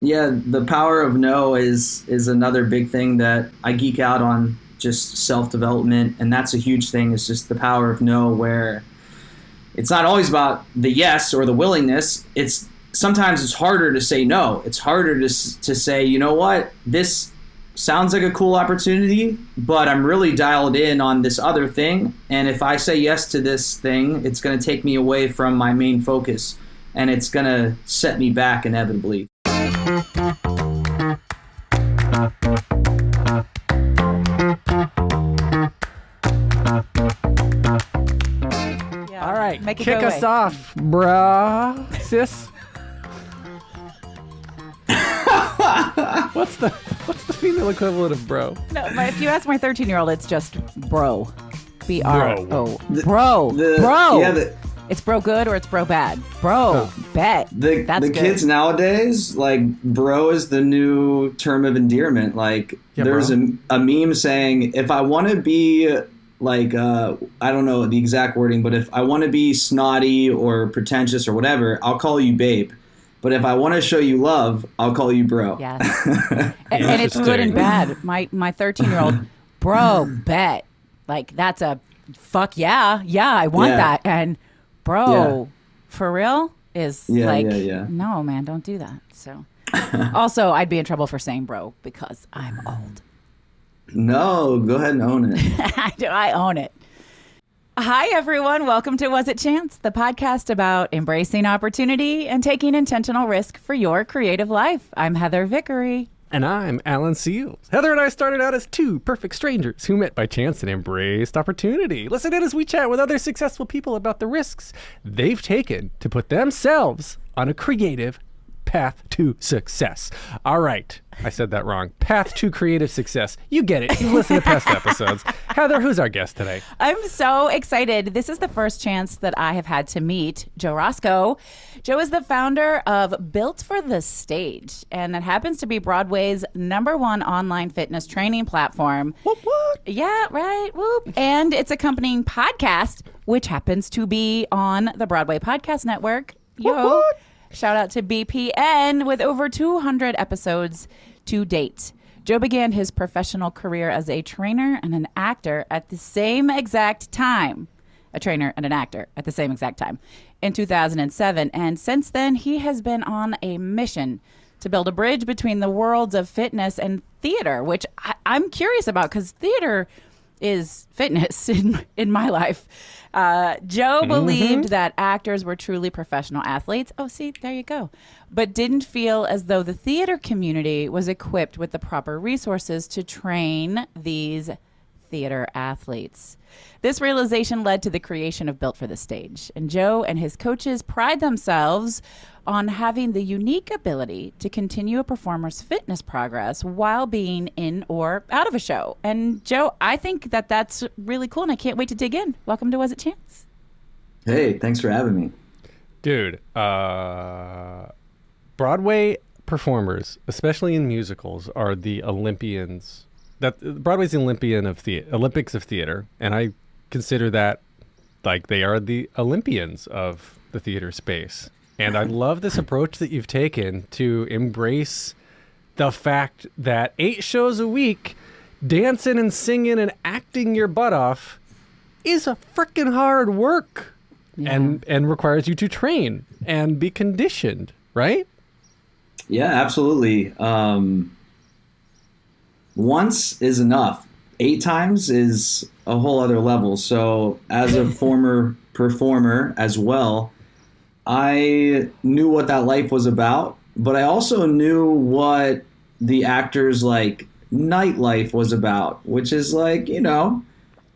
Yeah, the power of no is another big thing that I geek out on, just self-development, and that's a huge thing. Is just the power of no, where it's not always about the yes or the willingness. Sometimes it's harder to say no. It's harder to say, you know what, this sounds like a cool opportunity, but I'm really dialed in on this other thing, and if I say yes to this thing, it's going to take me away from my main focus, and it's going to set me back inevitably. All right, kick us off, brah, sis. What's the female equivalent of bro? No, if you ask my 13-year-old, it's just bro. B-R-O. Bro. Bro. Yeah, it's bro good or it's bro bad. Bro, bet. That's the good. kids nowadays, like, bro is the new term of endearment. Like, there's a meme saying, if I want to be, like, I don't know the exact wording, but if I want to be snotty or pretentious or whatever, I'll call you babe. But if I want to show you love, I'll call you bro. Yes. and it's good and bad. My 13-year-old, bro, bet. Like, that's a fuck yeah. Yeah, I want that. And bro, for real is no, man, don't do that. So also, I'd be in trouble for saying bro because I'm old. No, go ahead and own it. I own it. Hi, everyone. Welcome to Was It Chance, the podcast about embracing opportunity and taking intentional risk for your creative life. I'm Heather Vickery. And I'm Alan Seals. Heather and I started out as two perfect strangers who met by chance and embraced opportunity. Listen in as we chat with other successful people about the risks they've taken to put themselves on a creative path to success. All right. I said that wrong. Path to creative success. You get it. You've listened to past episodes. Heather, who's our guest today? I'm so excited. This is the first chance that I have had to meet Joe Rosko. Joe is the founder of Built for the Stage, and that happens to be Broadway's #1 online fitness training platform. What? Yeah, right. Whoop. And its accompanying podcast, which happens to be on the Broadway Podcast Network. What? Shout out to BPN with over 200 episodes to date. Joe began his professional career as a trainer and an actor at the same exact time. A trainer and an actor at the same exact time in 2007. And since then, he has been on a mission to build a bridge between the worlds of fitness and theater, which I'm curious about because theater is fitness in my life. Joe believed that actors were truly professional athletes. Oh, see, there you go. But didn't feel as though the theater community was equipped with the proper resources to train these theater athletes. This realization led to the creation of Built for the Stage. And Joe and his coaches pride themselves on having the unique ability to continue a performer's fitness progress while being in or out of a show. And Joe, I think that that's really cool, and I can't wait to dig in. Welcome to Was It Chance? Hey, thanks for having me. Dude, Broadway performers, especially in musicals, are the Olympians. Broadway's the Olympics of theater, and I consider that like they are the Olympians of the theater space. And I love this approach that you've taken to embrace the fact that 8 shows a week, dancing and singing and acting your butt off is a freaking hard work and requires you to train and be conditioned, right? Yeah, absolutely. Once is enough. 8 times is a whole other level. So as a former performer as well, I knew what that life was about, but I also knew what the actors' like nightlife was about, which is like, you know,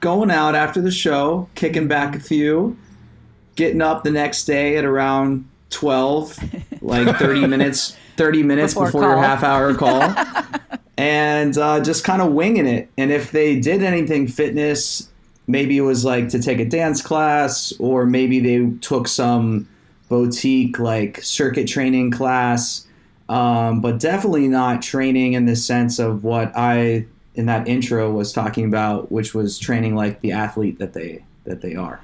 going out after the show, kicking back a few, getting up the next day at around 12, like 30 minutes before your half-hour call, and just kind of winging it. And if they did anything fitness, maybe it was like to take a dance class, or maybe they took some boutique like circuit training class, but definitely not training in the sense of what I in that intro was talking about, which was training like the athlete that they are.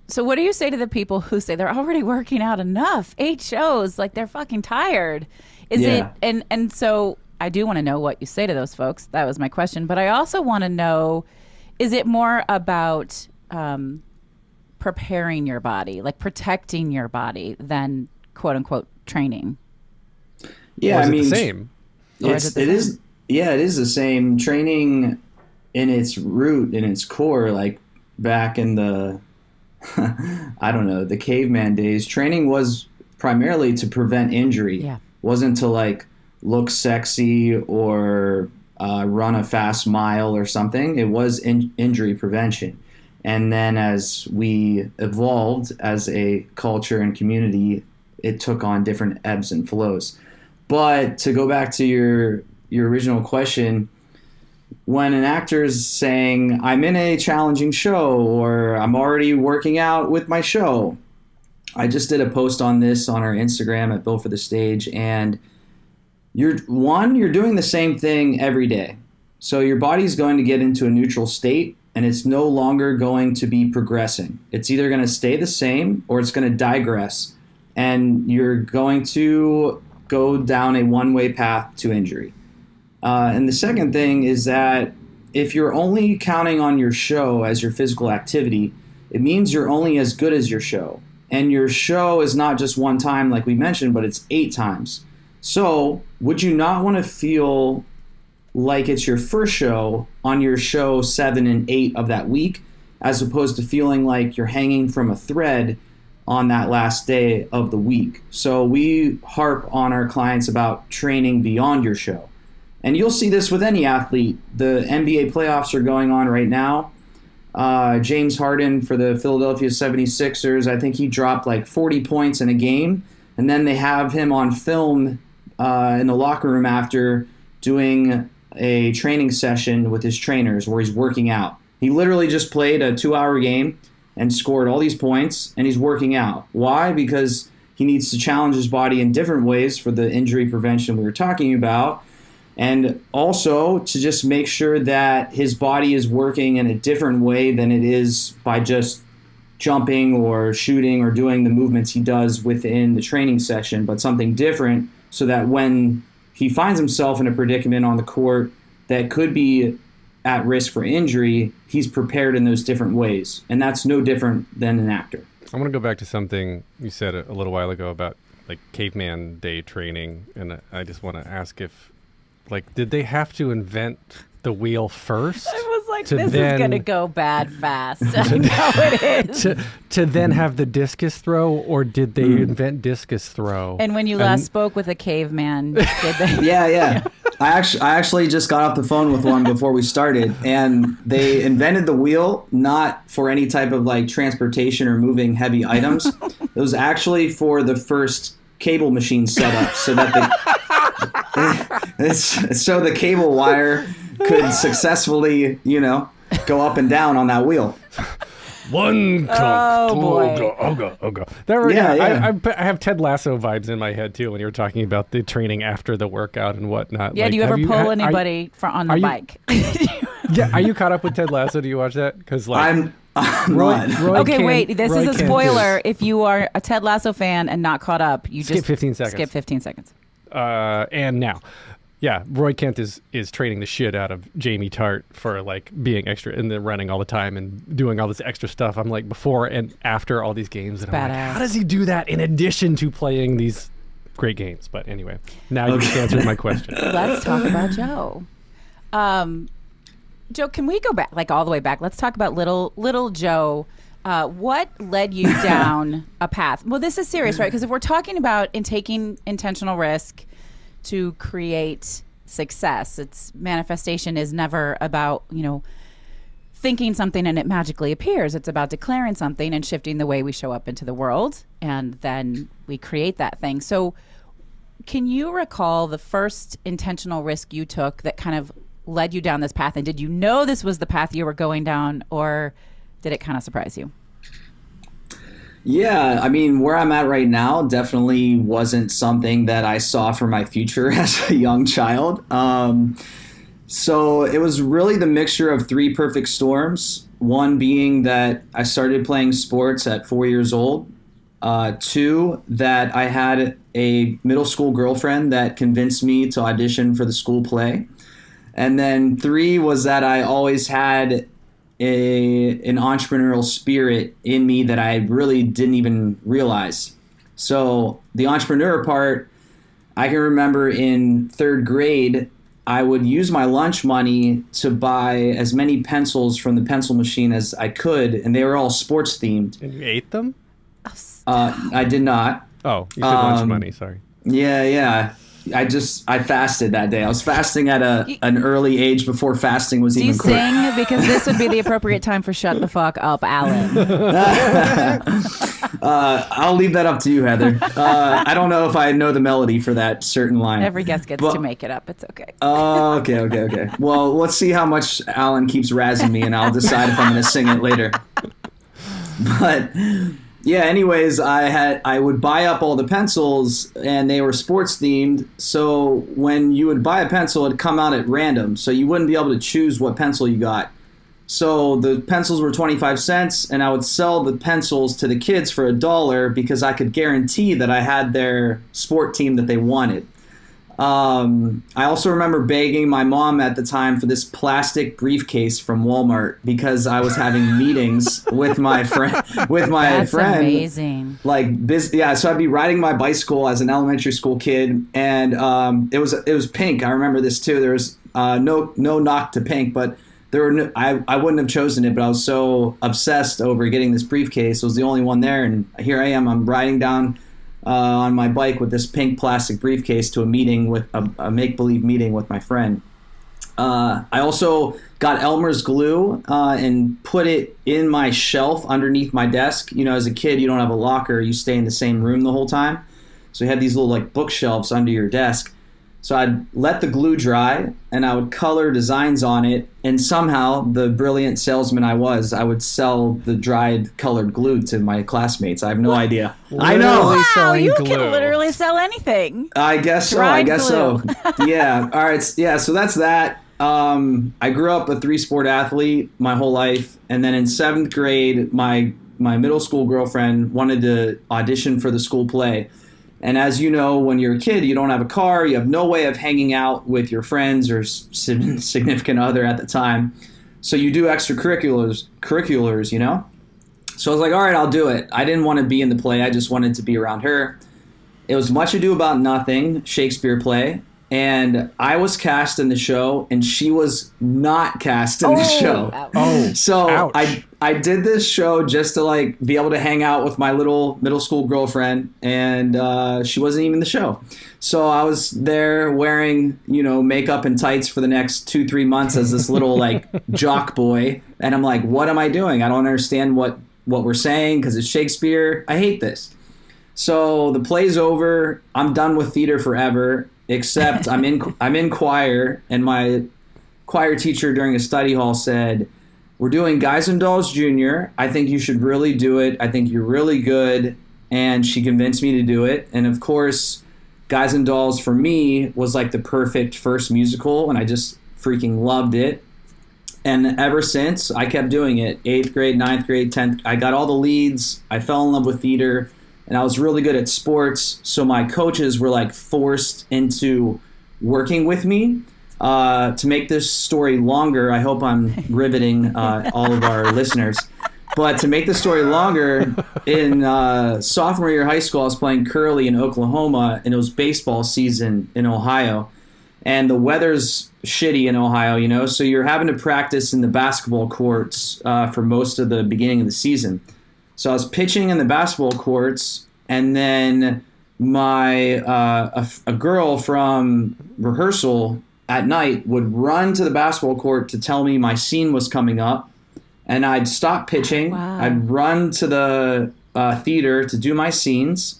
So what do you say to the people who say they're already working out enough? 8 shows, like they're fucking tired. Is it and so I do want to know what you say to those folks. That was my question. But I also want to know, is it more about preparing your body, like protecting your body, than quote unquote training? Yeah, I mean, the same. It is the same. Training in its root, in its core, like back in the I don't know, the caveman days, training was primarily to prevent injury. Yeah. Wasn't to like look sexy or run a fast mile or something. It was injury prevention. And then as we evolved as a culture and community, it took on different ebbs and flows. But to go back to your original question, when an actor's saying, I'm in a challenging show, or I'm already working out with my show, I just did a post on this on our Instagram at Built for the Stage, and you're doing the same thing every day. So your body's going to get into a neutral state, and it's no longer going to be progressing. It's either going to stay the same or it's going to digress, and you're going to go down a one-way path to injury. And the second thing is that if you're only counting on your show as your physical activity, it means you're only as good as your show. And your show is not just one time like we mentioned, but it's 8 times. So would you not want to feel like it's your first show on your show 7 and 8 of that week, as opposed to feeling like you're hanging from a thread on that last day of the week? So we harp on our clients about training beyond your show. And you'll see this with any athlete. The NBA playoffs are going on right now. James Harden for the Philadelphia 76ers, I think he dropped like 40 points in a game. And then they have him on film in the locker room after doing a training session with his trainers where he's working out. He literally just played a 2-hour game and scored all these points, and he's working out. Why? Because he needs to challenge his body in different ways for the injury prevention we were talking about. And also to just make sure that his body is working in a different way than it is by just jumping or shooting or doing the movements he does within the training session, but something different, so that when he finds himself in a predicament on the court that could be at risk for injury, he's prepared in those different ways. And that's no different than an actor. I want to go back to something you said a little while ago about like caveman day training. And I just want to ask if, like, did they have to invent the wheel first? I was like, this is going to go bad fast. I know it is. To then have the discus throw, or did they invent discus throw? And when you last spoke with a caveman, did they? Yeah. I actually just got off the phone with one before we started, and they invented the wheel not for any type of like transportation or moving heavy items. It was actually for the first cable machine setup, so that so the cable wire could successfully, go up and down on that wheel. One clunk, oh boy. I have Ted Lasso vibes in my head too when you're talking about the training after the workout and whatnot. Yeah, like, do you ever pull anybody on the bike? Yeah, are you caught up with Ted Lasso? Do you watch that? Because I'm not. Okay, wait. This is a spoiler. If you are a Ted Lasso fan and not caught up, you skip just 15 seconds. Skip 15 seconds. And now. Yeah, Roy Kent is training the shit out of Jamie Tart for like being extra and then running all the time and doing all this extra stuff. I'm like before and after all these games, and I'm like, how does he do that in addition to playing these great games? But anyway, now you just answered my question. Let's talk about Joe. Joe, can we go back, like all the way back? Let's talk about little Joe. What led you down a path? Well, this is serious, right? Because if we're talking about taking intentional risk to create success, its manifestation is never about, thinking something and it magically appears. It's about declaring something and shifting the way we show up into the world, and then we create that thing. So can you recall the first intentional risk you took that kind of led you down this path? And did you know this was the path you were going down, or did it kind of surprise you? Yeah, I mean, where I'm at right now definitely wasn't something that I saw for my future as a young child. So it was really the mixture of 3 perfect storms. One being that I started playing sports at 4 years old. 2, that I had a middle school girlfriend that convinced me to audition for the school play. And then 3 was that I always had an entrepreneurial spirit in me that I really didn't even realize. So the entrepreneur part, I can remember in 3rd grade, I would use my lunch money to buy as many pencils from the pencil machine as I could, and they were all sports themed. And you ate them? I did not. Oh, you said lunch money, sorry. Yeah. I fasted that day. I was fasting at an early age before fasting was even cool. Do you sing? Because this would be the appropriate time for Shut the Fuck Up, Alan. I'll leave that up to you, Heather. I don't know if I know the melody for that certain line. Every guest gets to make it up. It's okay. Okay. Well, let's see how much Alan keeps razzing me, and I'll decide if I'm going to sing it later. But yeah, anyways, I would buy up all the pencils, and they were sports themed. So when you would buy a pencil, it'd come out at random. So you wouldn't be able to choose what pencil you got. So the pencils were 25 cents, and I would sell the pencils to the kids for $1 because I could guarantee that I had their sport team that they wanted. I also remember begging my mom at the time for this plastic briefcase from Walmart because I was having meetings with my friend. That's amazing. So I'd be riding my bicycle as an elementary school kid, and it was pink. I remember this too. There was no knock to pink, but I wouldn't have chosen it, but I was so obsessed over getting this briefcase. It was the only one there, and here I am. I'm riding down on my bike with this pink plastic briefcase to a meeting with a make-believe meeting with my friend. I also got Elmer's glue and put it in my shelf underneath my desk. You know, as a kid, you don't have a locker. You stay in the same room the whole time. So you had these little bookshelves under your desk. So I'd let the glue dry, and I would color designs on it, and somehow, the brilliant salesman I would sell the dried colored glue to my classmates. I have no idea. I know. Wow, you can literally sell anything. I guess so. Yeah. All right. Yeah, so that's that. I grew up a 3-sport athlete my whole life, and then in 7th grade, my middle school girlfriend wanted to audition for the school play. And as you know, when you're a kid, you don't have a car, you have no way of hanging out with your friends or significant other at the time. So you do extracurriculars, you know? So I was like, all right, I'll do it. I didn't want to be in the play. I just wanted to be around her. It was Much Ado About Nothing, Shakespeare play. And I was cast in the show, and she was not cast in the show. Oh, so ouch. I did this show just to be able to hang out with my little middle school girlfriend, and she wasn't even in the show. So I was there wearing, makeup and tights for the next 2-3 months as this little jock boy, and I'm like, what am I doing? I don't understand what we're saying because it's Shakespeare. I hate this. So the play's over. I'm done with theater forever. Except I'm in choir, and my choir teacher during a study hall said, we're doing Guys and Dolls Junior. I think you should really do it. I think you're really good. And she convinced me to do it. And of course, Guys and Dolls for me was the perfect first musical, and I just freaking loved it. And ever since, I kept doing it. 8th grade, 9th grade, 10th. I got all the leads. I fell in love with theater. And I was really good at sports, so my coaches were forced into working with me. To make this story longer, I hope I'm riveting all of our listeners. But to make the story longer, in sophomore year of high school, I was playing curly in Oklahoma, and it was baseball season in Ohio. And the weather's shitty in Ohio, so you're having to practice in the basketball courts for most of the beginning of the season. So I was pitching in the basketball courts, and then a girl from rehearsal at night would run to the basketball court to tell me my scene was coming up, and I'd stop pitching. Wow. I'd run to the theater to do my scenes,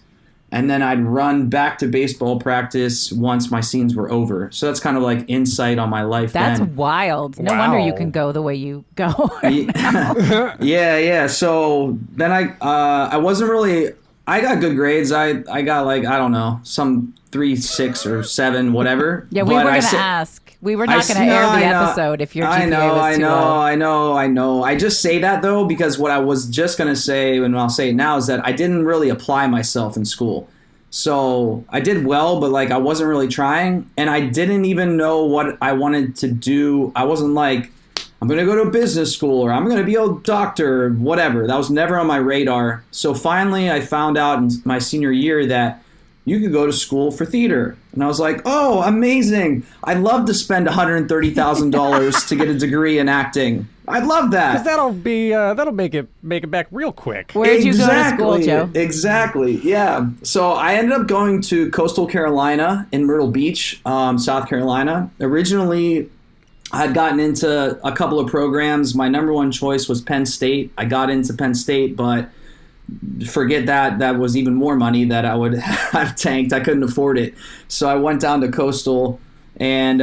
and then I'd run back to baseball practice once my scenes were over. So that's kind of insight on my life. That's then. wild. No wonder you can go the way you go. Yeah. So then I wasn't really. I got good grades. I got I don't know, some 3, 6, or 7, whatever. Yeah, we were going to ask. We were not going to air the episode if your GPA was too low. I know. I just say that though because what I was just going to say, and I'll say it now, is that I didn't really apply myself in school. So I did well, but like I wasn't really trying, and I didn't even know what I wanted to do. I wasn't like, I'm going to go to business school or I'm going to be a doctor or whatever. That was never on my radar. So finally I found out in my senior year that you could go to school for theater. And I was like, oh, amazing. I'd love to spend $130,000 to get a degree in acting. I'd love that. Because that'll make it back real quick. Where'd you go to school, Joe? Exactly, yeah. So I ended up going to Coastal Carolina in Myrtle Beach, South Carolina. Originally, I had gotten into a couple of programs. My number one choice was Penn State. I got into Penn State, but forget that. That was even more money that I would have tanked. I couldn't afford it. So I went down to Coastal. And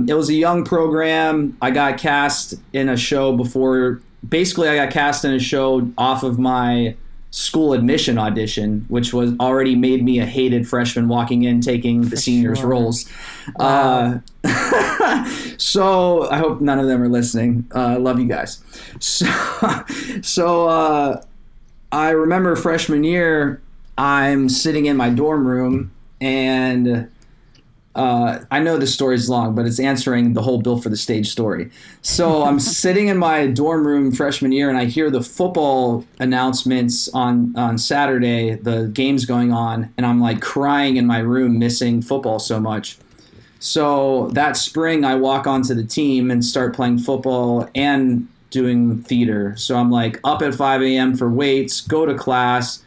it was a young program. I got cast in a show before. Basically, I got cast in a show off of my school admission audition, which was already made me a hated freshman walking in taking the seniors' roles. Wow. So I hope none of them are listening. Love you guys. So I remember freshman year, I'm sitting in my dorm room and I know this story is long, but it's answering the whole bill for the stage story. So I'm sitting in my dorm room freshman year, and I hear the football announcements on Saturday, the games going on, and I'm like crying in my room, missing football so much. So that spring, I walk onto the team and start playing football and doing theater. So I'm like up at 5 a.m. for weights, go to class,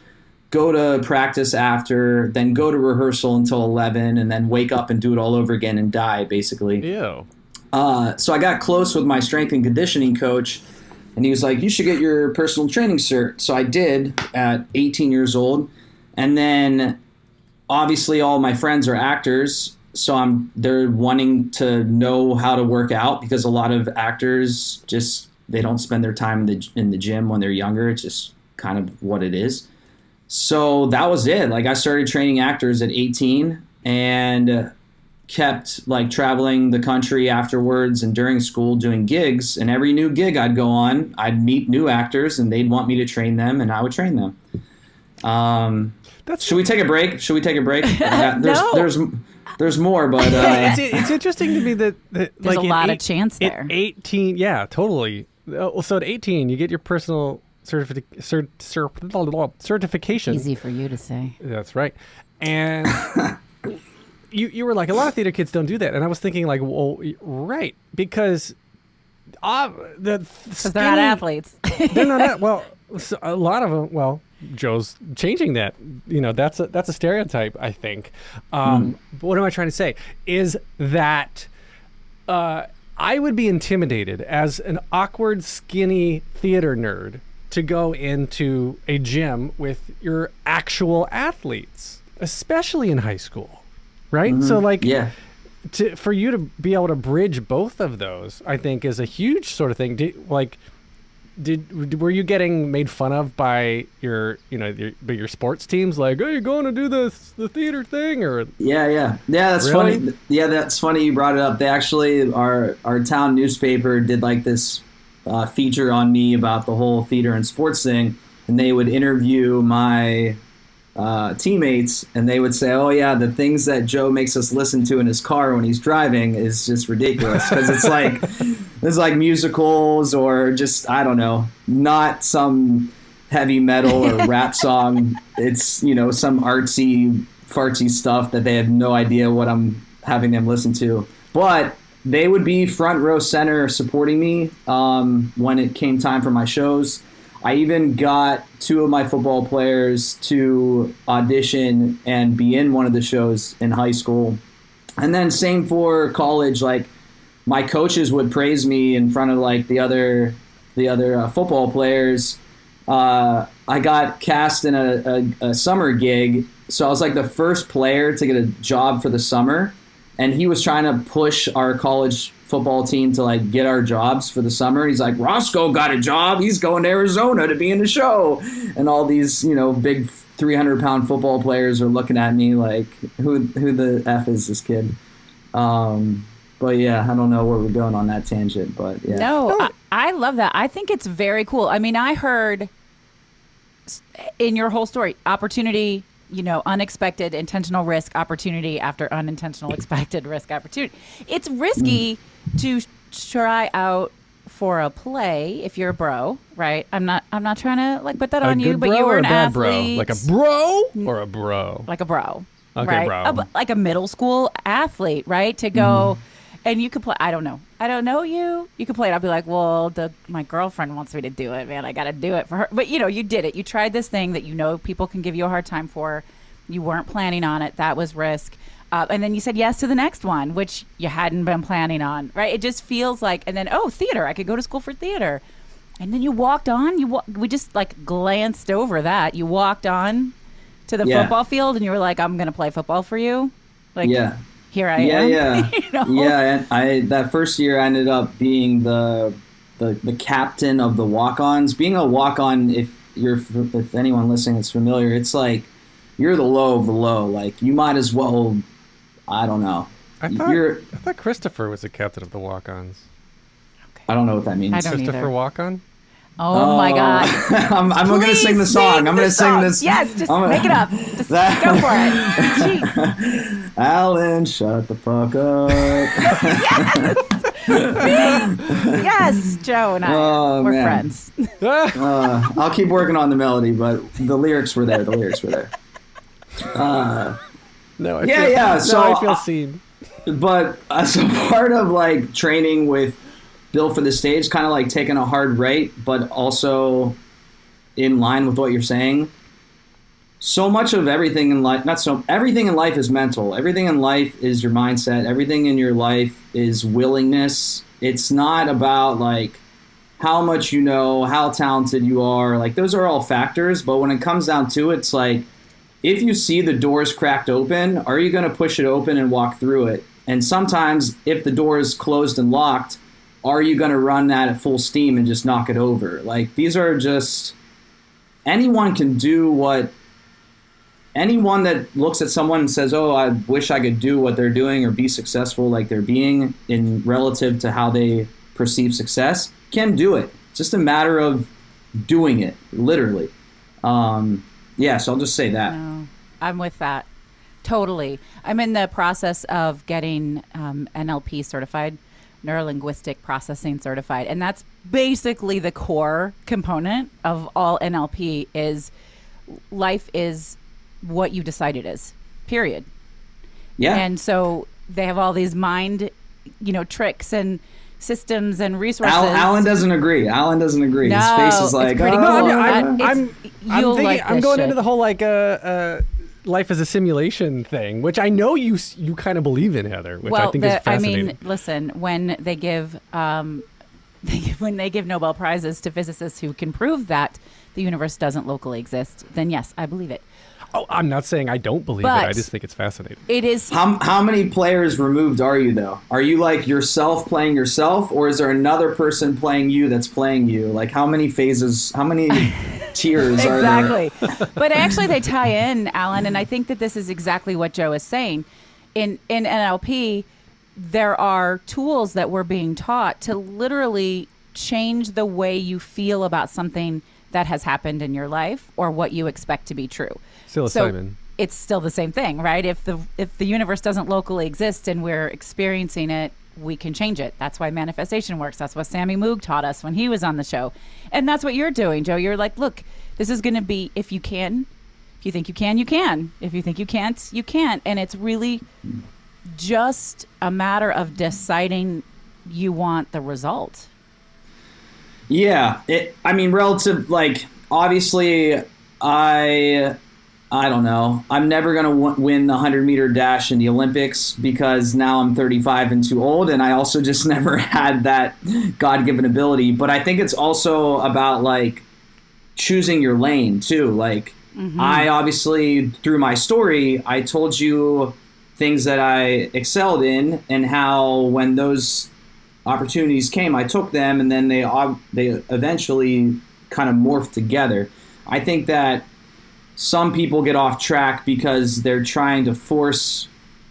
go to practice after, then go to rehearsal until 11, and then wake up and do it all over again and die, basically. Ew. So I got close with my strength and conditioning coach, and he was like, you should get your personal training cert. So I did at 18 years old. And then obviously all my friends are actors, so they're wanting to know how to work out, because a lot of actors they don't spend their time in the gym when they're younger. It's just kind of what it is. So that was it. Like I started training actors at 18 and kept like traveling the country afterwards and during school doing gigs. And every new gig I'd go on, I'd meet new actors and they'd want me to train them and I would train them. Should we take a break? There's more, but it's interesting to me that there's like a lot of chance there. At 18, yeah, totally. So at 18, you get your personal certification. Easy for you to say. That's right. And you were like, a lot of theater kids don't do that. And I was thinking like, well, right. Because they're not athletes. They're not, well, so a lot of them, well, Joe's changing that. You know, that's a stereotype, I think. But what am I trying to say? Is that I would be intimidated as an awkward, skinny theater nerd to go into a gym with your actual athletes, especially in high school, right? Mm-hmm. So like, yeah. For you to be able to bridge both of those, I think is a huge sort of thing. Were you getting made fun of by your sports teams? Like, oh, you're going to do the theater thing, or yeah. That's really funny. Yeah, that's funny you brought it up. They actually our town newspaper did like this feature on me about the whole theater and sports thing, and they would interview my teammates, and they would say, oh yeah, the things that Joe makes us listen to in his car when he's driving is just ridiculous, because it's like musicals or just, I don't know, not some heavy metal or rap song. It's, some artsy fartsy stuff that they have no idea what I'm having them listen to. But they would be front row center supporting me when it came time for my shows. I even got 2 of my football players to audition and be in one of the shows in high school. And then same for college. Like, my coaches would praise me in front of like the other football players. I got cast in a summer gig. So I was like the first player to get a job for the summer. And he was trying to push our college football team to like get our jobs for the summer. He's like, Rosko got a job. He's going to Arizona to be in the show. And all these, big 300-pound football players are looking at me like, who the F is this kid? But yeah, I don't know where we're going on that tangent, but yeah. No, I love that. I think it's very cool. I mean, I heard in your whole story, opportunity, unexpected intentional risk opportunity after unintentional expected risk opportunity. It's risky to try out for a play if you're a bro, right? I'm not trying to like put that on you, but you were an athlete. Bro? Like a bro or a bro? Like a bro. Okay, right? bro. Like a middle school athlete, right? To go and you could play. I don't know you. You could play it. I'll be like, well, my girlfriend wants me to do it, man. I got to do it for her. But you did it. You tried this thing that people can give you a hard time for. You weren't planning on it. That was risk. And then you said yes to the next one, which you hadn't been planning on, right? It just feels like, and then, theater. I could go to school for theater. And then you walked on. We just like glanced over that. You walked on to the football field and you were like, I'm going to play football for you. Like, here I am. Yeah. Yeah. And that first year I ended up being the captain of the walk-ons. Being a walk-on, if anyone listening is familiar, it's like you're the low of the low. Like you might as well, I don't know. I thought Christopher was the captain of the walk-ons. Okay. I don't know what that means. Christopher Walk-on? Oh my God. I'm going to sing the song. I'm going to sing this. Yes, just make it up. Just go for it. Jeez. Alan, shut the fuck up. Yes, Joe and I, we're friends. I'll keep working on the melody, but the lyrics were there. I feel seen. But so part of like training with Built for the Stage, kind of like taking a hard right, but also in line with what you're saying. So much of everything in life, everything in life is mental. Everything in life is your mindset. Everything in your life is willingness. It's not about like how much you know, how talented you are. Like those are all factors. But when it comes down to it, it's like, if you see the doors cracked open, are you going to push it open and walk through it? And sometimes if the door is closed and locked, are you going to run that at full steam and just knock it over? Like these are just, anyone can do what, anyone that looks at someone and says, oh, I wish I could do what they're doing or be successful like they're being in relative to how they perceive success, can do it. It's just a matter of doing it, literally. Yeah, so I'll just say that. No, I'm with that. Totally. I'm in the process of getting NLP certified, neuro-linguistic processing certified. And that's basically the core component of all NLP is life is what you decide it is, period. Yeah. And so they have all these mind, tricks and systems and resources. Alan doesn't agree. No, his face is like, I'm going into the whole like life as a simulation thing, which I know you kind of believe in, Heather, which I think is fascinating. I mean, listen, when they give Nobel Prizes to physicists who can prove that the universe doesn't locally exist, then yes, I believe it. Oh, I'm not saying I don't believe it. I just think it's fascinating. It is. How many players removed are you, though? Are you like yourself playing yourself, or is there another person playing you that's playing you? Like how many phases, how many tiers are there? Exactly. But actually they tie in, Alan, and I think that this is exactly what Joe is saying. In NLP, there are tools that we're being taught to literally change the way you feel about something that has happened in your life or what you expect to be true. Psilocybin. It's still the same thing, right? If the universe doesn't locally exist and we're experiencing it, we can change it. That's why manifestation works. That's what Sammy Moog taught us when he was on the show. And that's what you're doing, Joe. You're like, look, this is going to be, if you can, if you think you can, you can. If you think you can't, you can't. And it's really just a matter of deciding you want the result. Yeah. Relative, like, obviously, I don't know. I'm never going to win the 100-meter dash in the Olympics because now I'm 35 and too old, and I also just never had that God-given ability. But I think it's also about, like, choosing your lane, too. Like, I obviously, through my story, I told you things that I excelled in and how when those opportunities came, I took them, and then they eventually kind of morphed together. I think that some people get off track because they're trying to force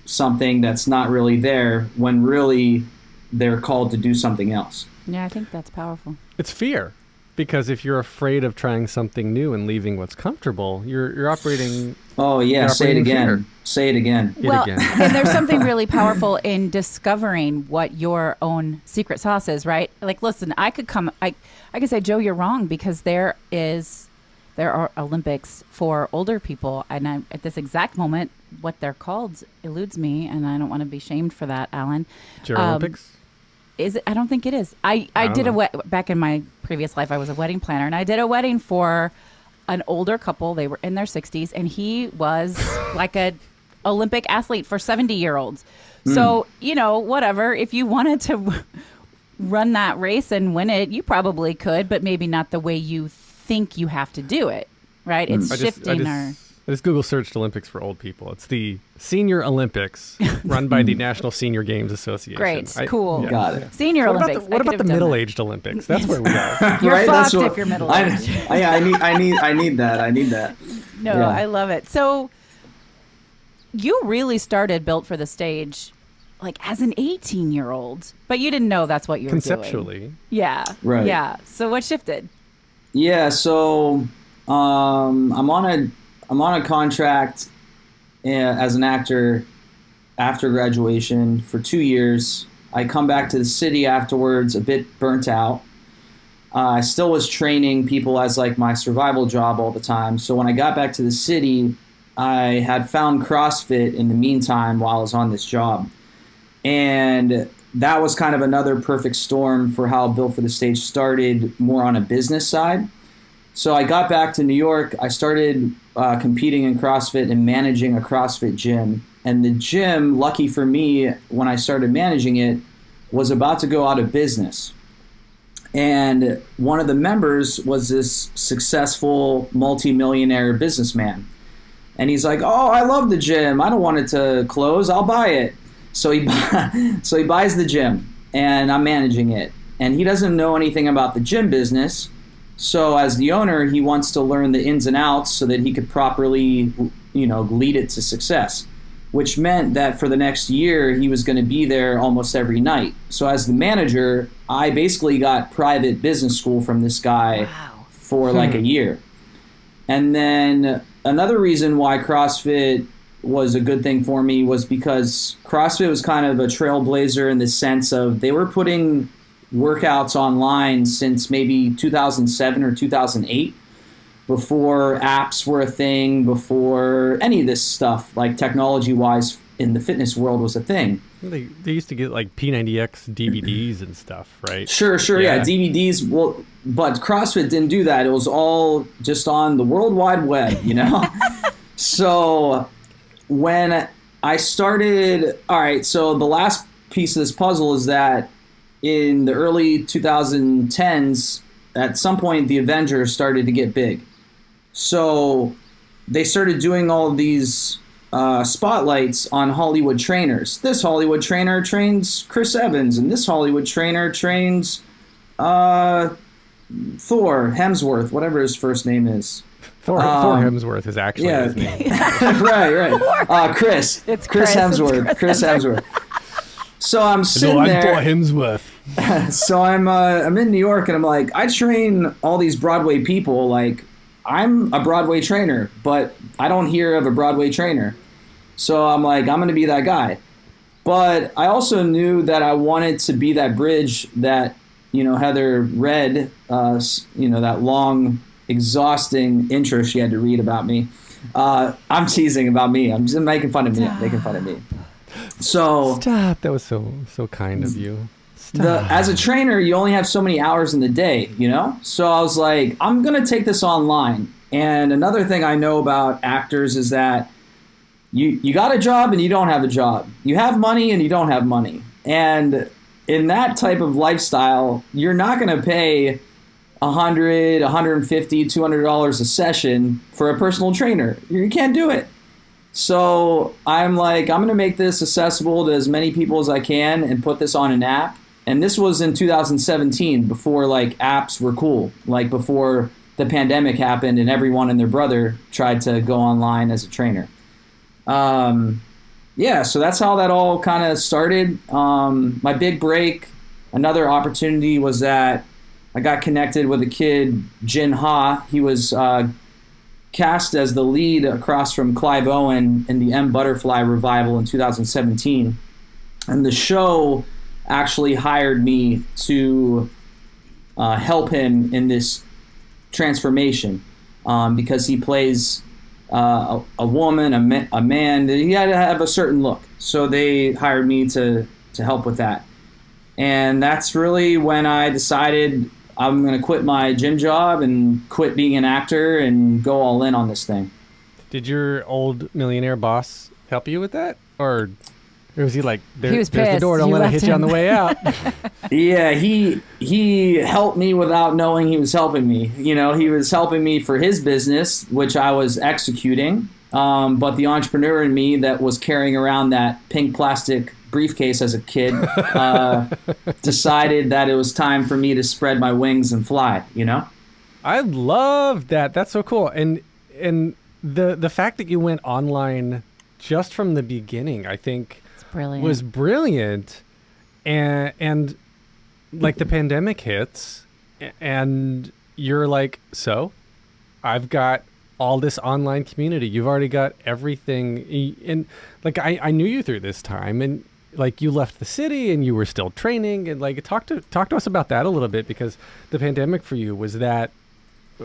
something that's not really there when really they're called to do something else. Yeah, I think that's powerful. It's fear. Because if you're afraid of trying something new and leaving what's comfortable, you're operating. Oh yeah, say it again. Fear. Say it again. Well, and there's something really powerful in discovering what your own secret sauce is, right? Like, listen, I could say, Joe, you're wrong, because there are Olympics for older people, and at this exact moment, what they're called eludes me, and I don't want to be shamed for that, Alan. Olympics? Is it? I don't think it is. I did back in my previous life, I was a wedding planner, and I did a wedding for an older couple. They were in their 60s, and he was like a Olympic athlete for 70-year-olds. So, whatever. If you wanted to run that race and win it, you probably could, but maybe not the way you think you have to do it, right? It's shifting I just Google searched Olympics for old people. It's the Senior Olympics run by the National Senior Games Association. Great, cool. Yeah. Got it. Senior Olympics. What about the middle-aged Olympics? That's where we are. You're Right? fucked if you're middle-aged. I need that. No, Yeah. I love it. So you really started Built for the Stage like as an 18-year-old, but you didn't know that's what you were Conceptually. doing. Yeah. Right. Yeah. So what shifted? Yeah, so I'm on a contract as an actor after graduation for 2 years. I come back to the city afterwards, a bit burnt out. I still was training people as like my survival job all the time. So when I got back to the city, I had found CrossFit in the meantime while I was on this job. And that was kind of another perfect storm for how Built for the Stage started, more on a business side. So I got back to New York. I started competing in CrossFit and managing a CrossFit gym. And the gym, lucky for me, when I started managing it, was about to go out of business. And one of the members was this successful multimillionaire businessman. And he's like, oh, I love the gym. I don't want it to close. I'll buy it. So he buys the gym, and I'm managing it. And he doesn't know anything about the gym business. So as the owner, he wants to learn the ins and outs so that he could properly, lead it to success, which meant that for the next year, he was going to be there almost every night. So as the manager, I basically got private business school from this guy for like a year. And then another reason why CrossFit was a good thing for me was because CrossFit was kind of a trailblazer in the sense of they were putting workouts online since maybe 2007 or 2008, before apps were a thing, before any of this stuff, like technology-wise in the fitness world was a thing. They used to get like P90X DVDs and stuff, right? Sure, yeah, DVDs. Well, but CrossFit didn't do that. It was all just on the World Wide Web, So when I started, all right, so the last piece of this puzzle is that in the early 2010s, at some point, the Avengers started to get big. So they started doing all of these spotlights on Hollywood trainers. This Hollywood trainer trains Chris Evans, and this Hollywood trainer trains Thor, Hemsworth, whatever his first name is. Thor Hemsworth is actually his name. right. Chris. It's Chris Hemsworth. Chris Hemsworth. So I'm sitting there. Thor Hemsworth. So I'm in New York, and I'm like, I train all these Broadway people. Like, I'm a Broadway trainer, but I don't hear of a Broadway trainer. So I'm like, I'm going to be that guy. But I also knew that I wanted to be that bridge that, Heather read, that long, exhausting intro she had to read about me. I'm teasing about me. I'm just making fun of me. So stop. That was so kind of you. As a trainer, you only have so many hours in the day, So I was like, I'm going to take this online. And another thing I know about actors is that you got a job and you don't have a job. You have money and you don't have money. And in that type of lifestyle, you're not going to pay $100, $150, $200 a session for a personal trainer. You can't do it. So I'm like, I'm going to make this accessible to as many people as I can and put this on an app. And this was in 2017, before like apps were cool, like before the pandemic happened and everyone and their brother tried to go online as a trainer. So that's how that all kind of started. My big break, another opportunity was that I got connected with a kid, Jin Ha. He was cast as the lead across from Clive Owen in the M. Butterfly revival in 2017. And the show actually hired me to help him in this transformation because he plays a woman, a man. He had to have a certain look. So they hired me to help with that. And that's really when I decided I'm going to quit my gym job and quit being an actor and go all in on this thing. Did your old millionaire boss help you with that? Or was he like, he was there's the door, don't let it hit you on the way out? Yeah, he helped me without knowing he was helping me. You know, he was helping me for his business, which I was executing. But the entrepreneur in me that was carrying around that pink plastic briefcase as a kid decided that it was time for me to spread my wings and fly, you know? I love that. That's so cool. And the fact that you went online just from the beginning, I think was brilliant. And like the pandemic hits and you're like, so I've got all this online community. You've already got everything. And like, I knew you through this time, and like you left the city and you were still training, and like talk to us about that a little bit, because the pandemic for you, was that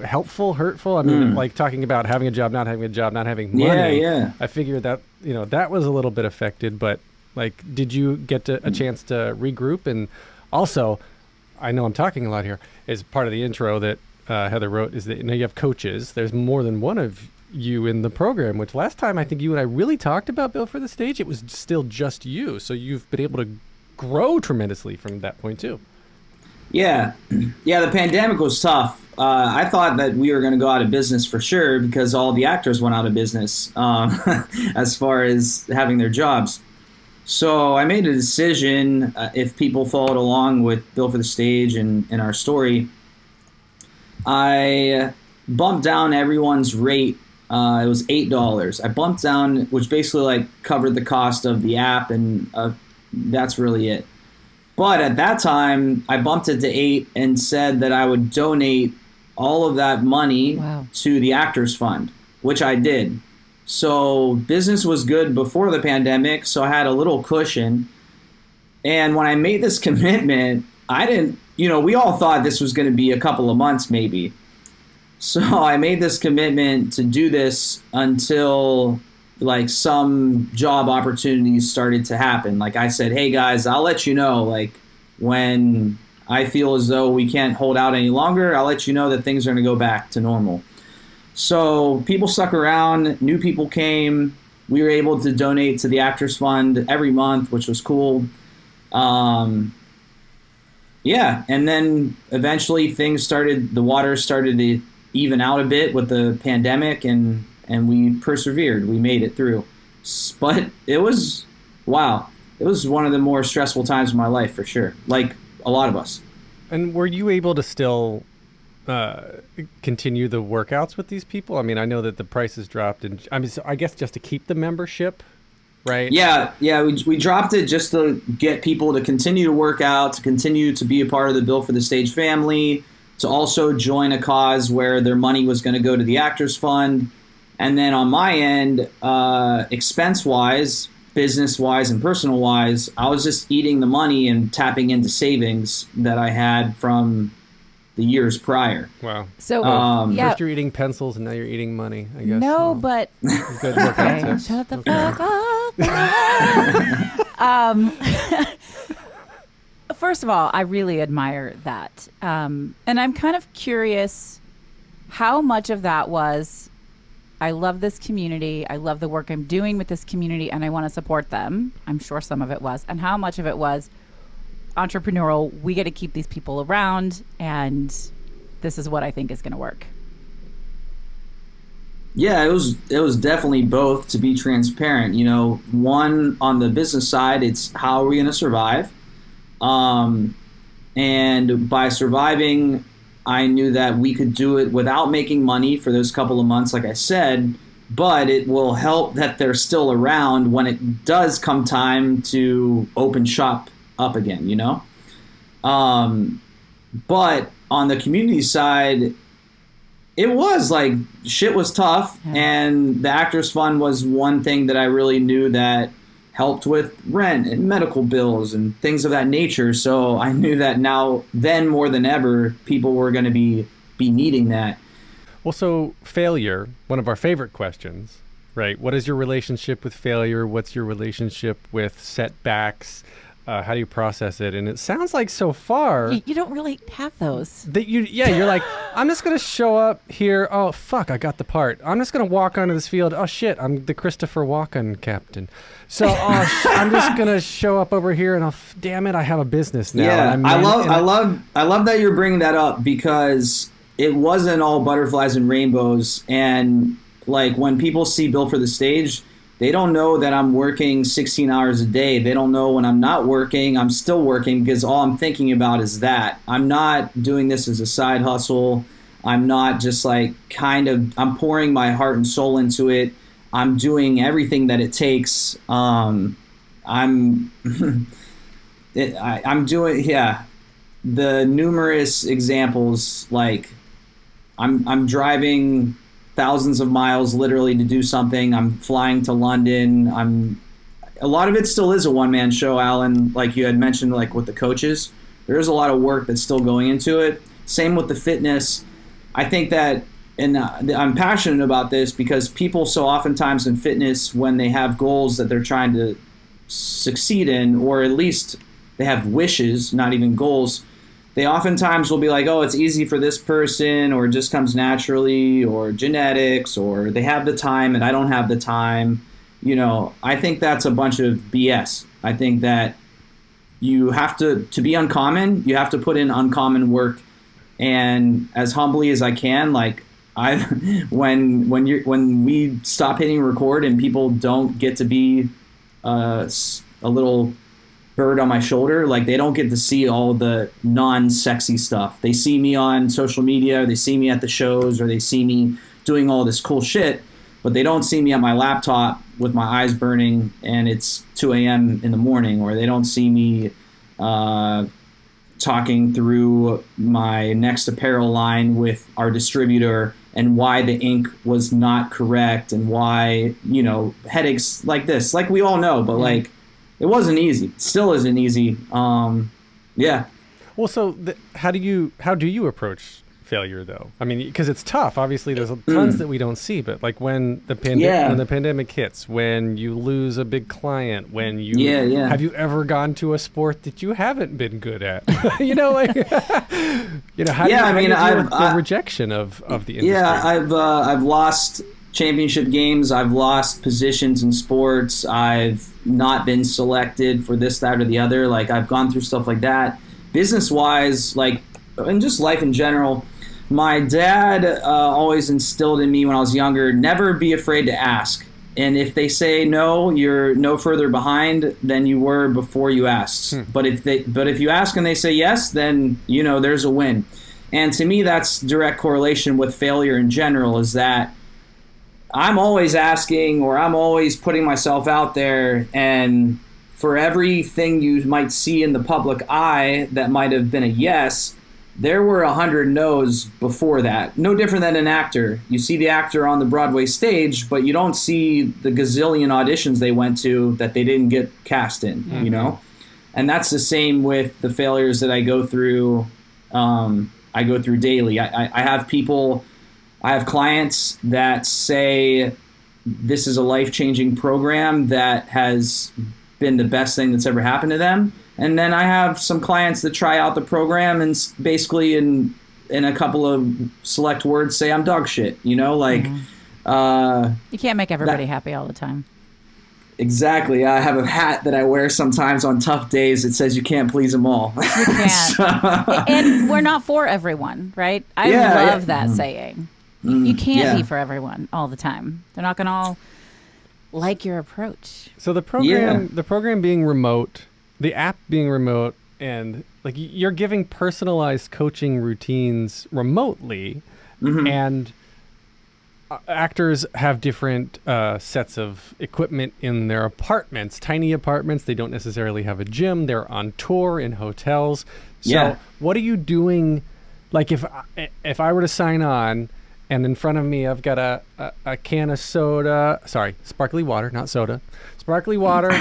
helpful, hurtful? I mean, like talking about having a job, not having a job, not having money. Yeah. I figured that, you know, that was a little bit affected, but like, did you get a chance to regroup? And also, I know I'm talking a lot here, as part of the intro that Heather wrote, is that, you know, you have coaches. There's more than one of you in the program, which last time I think you and I really talked about Built for the Stage, it was still just you. So you've been able to grow tremendously from that point too. Yeah. Yeah, the pandemic was tough. I thought that we were going to go out of business for sure because all the actors went out of business as far as having their jobs. So I made a decision, if people followed along with Built for the Stage and our story, I bumped down everyone's rate. It was $8. I bumped down, which basically like covered the cost of the app, and that's really it. But at that time, I bumped it to $8 and said that I would donate all of that money to the Actors Fund, which I did. So business was good before the pandemic, so I had a little cushion. And when I made this commitment, I didn't, you know, we all thought this was going to be a couple of months maybe. So I made this commitment to do this until like some job opportunities started to happen. Like I said, hey guys, I'll let you know, like when I feel as though we can't hold out any longer, I'll let you know that things are going to go back to normal. So people stuck around, new people came. We were able to donate to the Actors Fund every month, which was cool. Yeah, and then eventually the water started to even out a bit with the pandemic, and we persevered. We made it through. But it was, wow, it was one of the more stressful times of my life for sure, like a lot of us. And were you able to still continue the workouts with these people? I mean, I know that the prices dropped, and I mean, so I guess just to keep the membership, right? Yeah, we dropped it just to get people to continue to work out, to continue to be a part of the Built for the Stage family, to also join a cause where their money was going to go to the Actors Fund. And then on my end, expense-wise, business-wise, and personal-wise, I was just eating the money and tapping into savings that I had from the years prior. Wow. So first you're eating pencils and now you're eating money, I guess. No, but good workout tips. Shut the fuck up. First of all, I really admire that. And I'm kind of curious how much of that was, I love this community, I love the work I'm doing with this community, and I want to support them. I'm sure some of it was. And how much of it was entrepreneurial, we got to keep these people around, and this is what I think is going to work. Yeah, it was definitely both, to be transparent. You know, one, on the business side, it's how are we going to survive? And by surviving, I knew that we could do it without making money for those couple of months, like I said, but it will help that they're still around when it does come time to open shop up again, you know? But on the community side, it was like shit was tough, and the Actors Fund was one thing that I really knew that helped with rent and medical bills and things of that nature. So I knew that then more than ever, people were going to be needing that. Well, so failure, one of our favorite questions, right? What is your relationship with failure? What's your relationship with setbacks? How do you process it? And it sounds like so far you don't really have those. That you're like, I'm just gonna show up here. Oh fuck, I got the part. I'm just gonna walk onto this field. Oh shit, I'm the Christopher Walken captain. So I'm just gonna show up over here, and damn it, I have a business now. Yeah, I love that you're bringing that up, because it wasn't all butterflies and rainbows. And like when people see Built for the Stage, they don't know that I'm working 16 hours a day. They don't know when I'm not working, I'm still working, because all I'm thinking about is that. I'm not doing this as a side hustle. I'm not just like I'm pouring my heart and soul into it. I'm doing everything that it takes. I'm doing, the numerous examples, like I'm driving thousands of miles literally to do something. I'm flying to London. A lot of it still is a one-man show, Alan, like you had mentioned, like with the coaches. There is a lot of work that's still going into it. Same with the fitness. I think that, and I'm passionate about this, because people so oftentimes in fitness, when they have goals that they're trying to succeed in, or at least they have wishes, not even goals, they oftentimes will be like, oh, it's easy for this person, or it just comes naturally, or genetics, or they have the time and I don't have the time. You know, I think that's a bunch of BS. I think that you have to be uncommon, you have to put in uncommon work. And as humbly as I can, like when we stop hitting record and people don't get to be a little bird on my shoulder, like they don't get to see all the non-sexy stuff. They see me on social media, they see me at the shows, or they see me doing all this cool shit, but they don't see me at my laptop with my eyes burning and it's 2 a.m. in the morning, or they don't see me talking through my next apparel line with our distributor and why the ink was not correct, and why, you know, headaches like this, like we all know, but like it wasn't easy. It still isn't easy. Yeah. Well, so how do you approach failure, though? I mean, because it's tough. Obviously, there's tons that we don't see. But like when the pandemic hits, when you lose a big client, when you have you ever gone to a sport that you haven't been good at? You know, like you know, how do you deal with the rejection of the industry? Yeah, I've lost championship games. I've lost positions in sports. I've not been selected for this, that, or the other. Like I've gone through stuff like that. Business-wise, like, and just life in general, my dad always instilled in me when I was younger, never be afraid to ask. And if they say no, you're no further behind than you were before you asked. But if you ask and they say yes, then you know there's a win. And to me, that's direct correlation with failure in general, is that I'm always asking, or I'm always putting myself out there, and for everything you might see in the public eye that might have been a yes, there were 100 no's before that. No different than an actor. You see the actor on the Broadway stage, but you don't see the gazillion auditions they went to that they didn't get cast in, you know? And that's the same with the failures that I go through. I go through daily. I have people... I have clients that say this is a life-changing program that has been the best thing that's ever happened to them. And then I have some clients that try out the program and basically in a couple of select words say I'm dog shit, you know, like... you can't make everybody happy all the time. Exactly. I have a hat that I wear sometimes on tough days. It says you can't please them all. You can't. And we're not for everyone, right? I love that saying. You can't be for everyone all the time. They're not going to all like your approach. So the program being remote, the app being remote, and like you're giving personalized coaching routines remotely, and actors have different sets of equipment in their apartments, tiny apartments. They don't necessarily have a gym. They're on tour in hotels. So what are you doing Like if I were to sign on, and in front of me I've got a can of soda, sorry, sparkly water, not soda, sparkly water,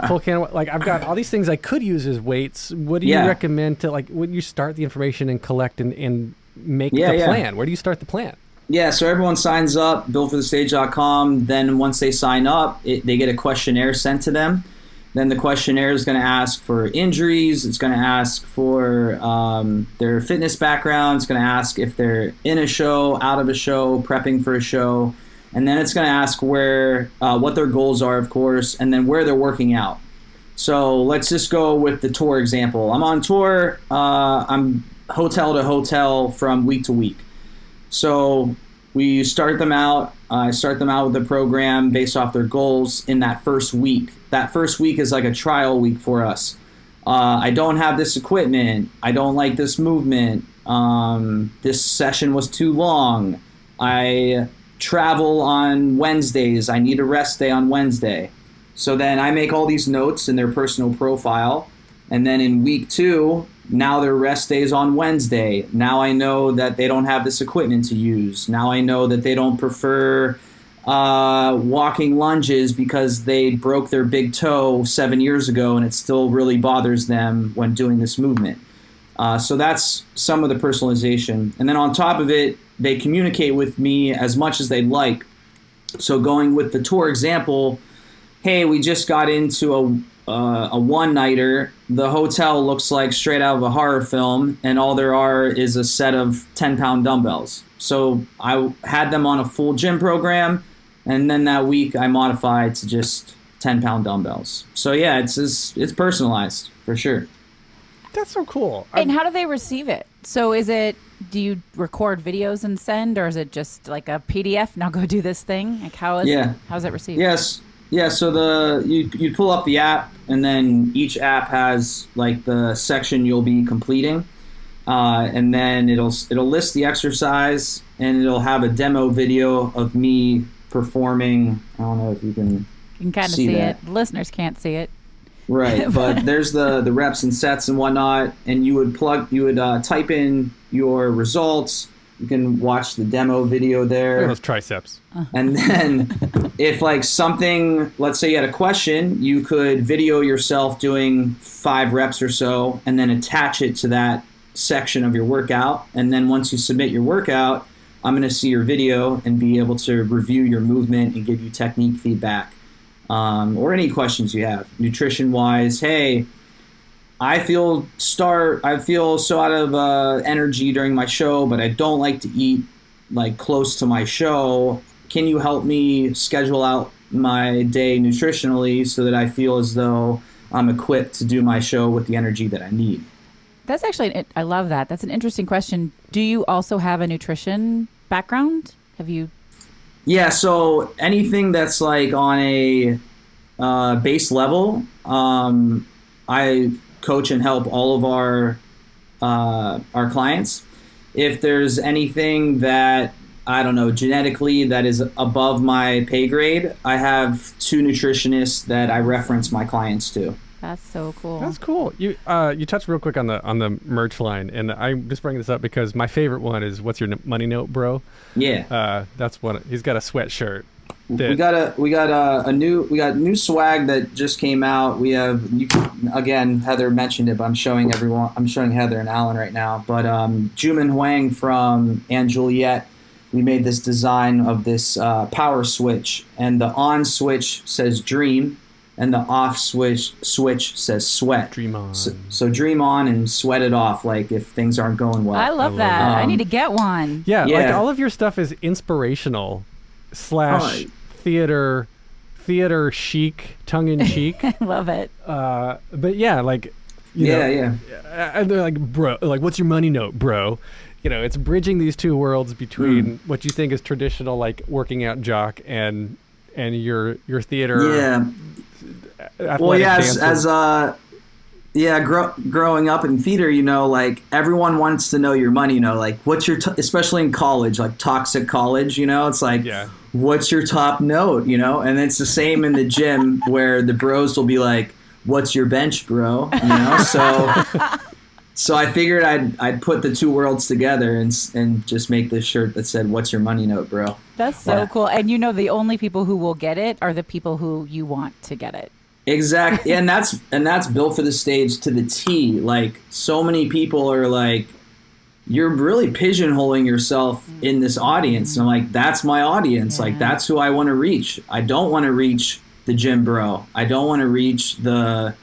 full can of, like I've got all these things I could use as weights. What do you recommend to, like, when you start the information and collect and make the plan? Where do you start the plan? Yeah, so everyone signs up, builtforthestage.com. Then once they sign up, they get a questionnaire sent to them. Then the questionnaire is going to ask for injuries. It's going to ask for their fitness background. It's going to ask if they're in a show, out of a show, prepping for a show. And then it's going to ask what their goals are, of course, and then where they're working out. So let's just go with the tour example. I'm on tour. I'm hotel to hotel from week to week. So we start them out. I start them out with the program based off their goals in that first week. That first week is like a trial week for us. I don't have this equipment. I don't like this movement. This session was too long. I travel on Wednesdays. I need a rest day on Wednesday. So then I make all these notes in their personal profile. And then in week 2, now their rest day is on Wednesday. Now I know that they don't have this equipment to use. Now I know that they don't prefer walking lunges because they broke their big toe 7 years ago and it still really bothers them when doing this movement. So that's some of the personalization. And then on top of it, they communicate with me as much as they'd like. So going with the tour example, hey, we just got into a one-nighter. The hotel looks like straight out of a horror film, and all there are is a set of 10-pound dumbbells. So I had them on a full gym program, and then that week I modified to just 10-pound dumbbells. So yeah, it's personalized for sure. That's so cool. And how do they receive it? So do you record videos and send, or is it just like a PDF? Now go do this thing. Like how's it received? Yes. Yeah, so you pull up the app, and then each app has like the section you'll be completing, and then it'll list the exercise, and it'll have a demo video of me performing. I don't know if you can kind of see it. The listeners can't see it. Right, but there's the reps and sets and whatnot, and you would type in your results. You can watch the demo video there. Those triceps. And then if like something, let's say you had a question, you could video yourself doing 5 reps or so and then attach it to that section of your workout. And then once you submit your workout, I'm going to see your video and be able to review your movement and give you technique feedback, or any questions you have. Nutrition-wise, hey, I feel so out of energy during my show, but I don't like to eat like close to my show. Can you help me schedule out my day nutritionally so that I feel as though I'm equipped to do my show with the energy that I need? That's actually, I love that. That's an interesting question. Do you also have a nutrition background? Have you? Yeah, so anything that's like on a base level, I coach and help all of our clients. If there's anything that, I don't know, genetically that is above my pay grade, I have 2 nutritionists that I reference my clients to. That's so cool. That's cool. You touched real quick on the merch line, and I'm just bringing this up because my favorite one is "What's your money note, bro?" Yeah. That's one. He's got a sweatshirt. We got new swag that just came out. We have, again, Heather mentioned it, but I'm showing Heather and Alan right now. But Jumin Huang from and Juliet, we made this design of this power switch, and the on switch says dream, and the off switch says sweat. Dream on. So dream on and sweat it off, like if things aren't going well. I love that. I need to get one. Yeah, like all of your stuff is inspirational / theater chic, tongue in cheek. I love it. But yeah, like and they're like, bro, like, what's your money note, bro? You know, it's bridging these two worlds between what you think is traditional, like working out jock, and your theater. Yeah. Well, yeah, growing up in theater, you know, like everyone wants to know your money, you know, like what's your, especially in college, like toxic college, you know, it's like, what's your top note, you know? And it's the same in the gym where the bros will be like, what's your bench, bro? You know, so So I figured I'd put the two worlds together and just make this shirt that said, "What's your money note, bro?" That's so cool. And the only people who will get it are the people who you want to get it. Exactly. And that's built for the stage to the T. Like, so many people are like, you're really pigeonholing yourself in this audience. And I'm like, that's my audience. Yeah. Like, that's who I want to reach. I don't want to reach the gym bro. I don't want to reach the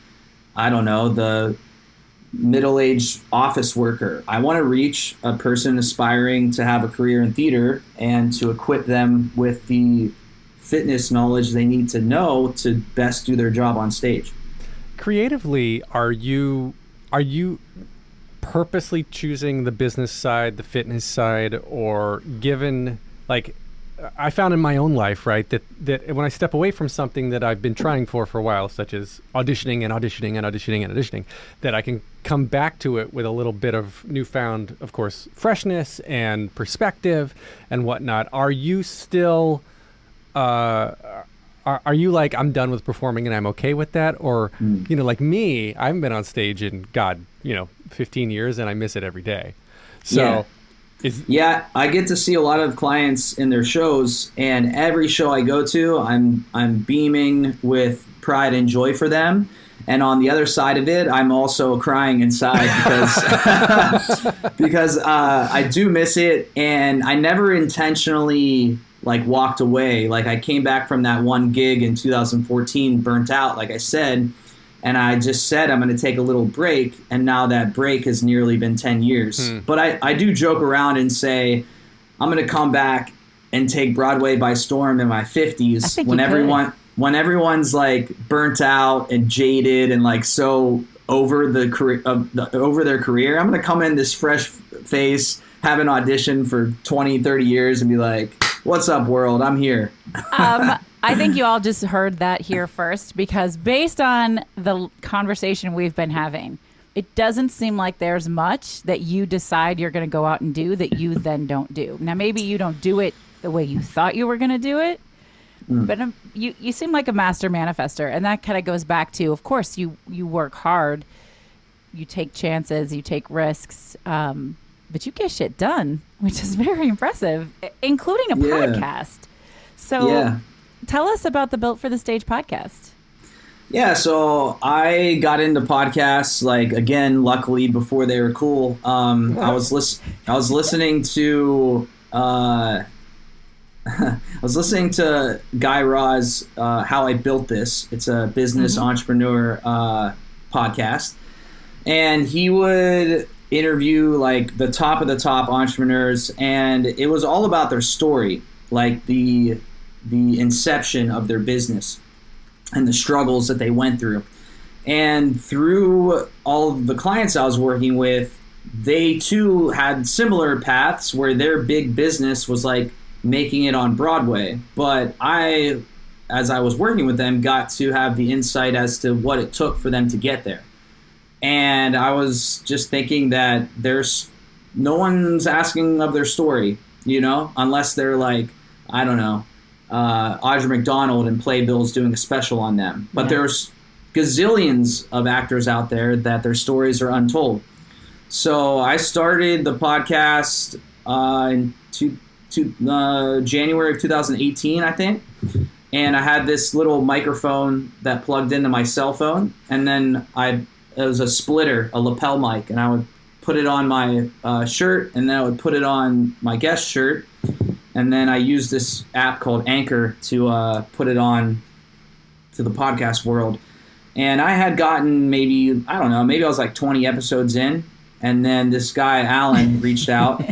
middle-aged office worker. I want to reach a person aspiring to have a career in theater and to equip them with the fitness knowledge they need to know to best do their job on stage. Creatively, are you purposely choosing the business side, the fitness side, or given, like, I found in my own life, right, that when I step away from something that I've been trying for a while, such as auditioning, that I can come back to it with a little bit of newfound, of course, freshness and perspective and whatnot. Are you still, are you like, I'm done with performing and I'm okay with that? Or, like me, I haven't been on stage in, 15 years and I miss it every day. So... Yeah. I get to see a lot of clients in their shows, and every show I go to, I'm beaming with pride and joy for them. And on the other side of it, I'm also crying inside because I do miss it, and I never intentionally walked away. Like, I came back from that one gig in 2014, burnt out, like I said. And I just said, I'm going to take a little break. And now that break has nearly been 10 years. But I do joke around and say, I'm going to come back and take Broadway by storm in my 50s when everyone's like burnt out and jaded and so over the career over their career. I'm going to come in this fresh face, have an audition for 20, 30 years and be like, what's up, world? I'm here. I think you all just heard that here first, because based on the conversation we've been having, it doesn't seem like there's much that you decide you're going to go out and do that you then don't do. Now, maybe you don't do it the way you thought you were going to do it, but you seem like a master manifester. And that kind of goes back to, of course, you work hard, you take chances, you take risks, but you get shit done, which is very impressive, including a podcast. So tell us about the Built for the Stage podcast. Yeah, so I got into podcasts, again, luckily before they were cool. I was listening to I was listening to Guy Raz, How I Built This. It's a business entrepreneur podcast, and he would interview the top of the top entrepreneurs, and it was all about their story, the inception of their business and the struggles that they went through. And through all of the clients I was working with, they too had similar paths where their big business was making it on Broadway. But I, as I was working with them, got to have the insight as to what it took for them to get there. And I was just thinking that no one's asking of their story, unless they're I don't know, Audra McDonald and Playbill's doing a special on them. But there's gazillions of actors out there that their stories are untold. So I started the podcast in January of 2018, I think. And I had this little microphone that plugged into my cell phone. And then it was a splitter, a lapel mic. And I would put it on my shirt, and then I would put it on my guest shirt. And then I used this app called Anchor to put it on to the podcast world. And I had gotten maybe I was 20 episodes in. And then this guy, Alan, reached out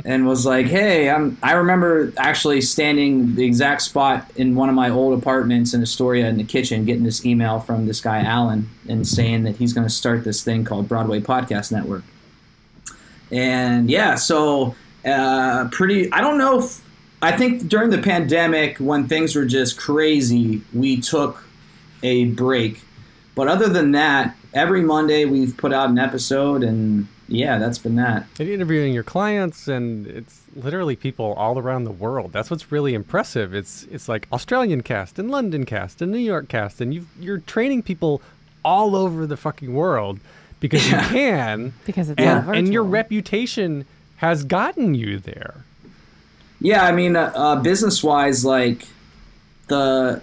and was like, hey, I remember actually standing the exact spot in one of my old apartments in Astoria in the kitchen, getting this email from this guy, Alan, and saying that he's going to start this thing called Broadway Podcast Network. And so... I don't know I think during the pandemic, when things were just crazy, we took a break. But other than that, every Monday we've put out an episode, and that's been that. And interviewing your clients, and it's literally people all around the world. That's what's really impressive. It's like Australian cast and London cast and New York cast, and you're training people all over the fucking world. because you can. Because it's all virtual. And your reputation has gotten you there. Yeah, I mean, business-wise, like the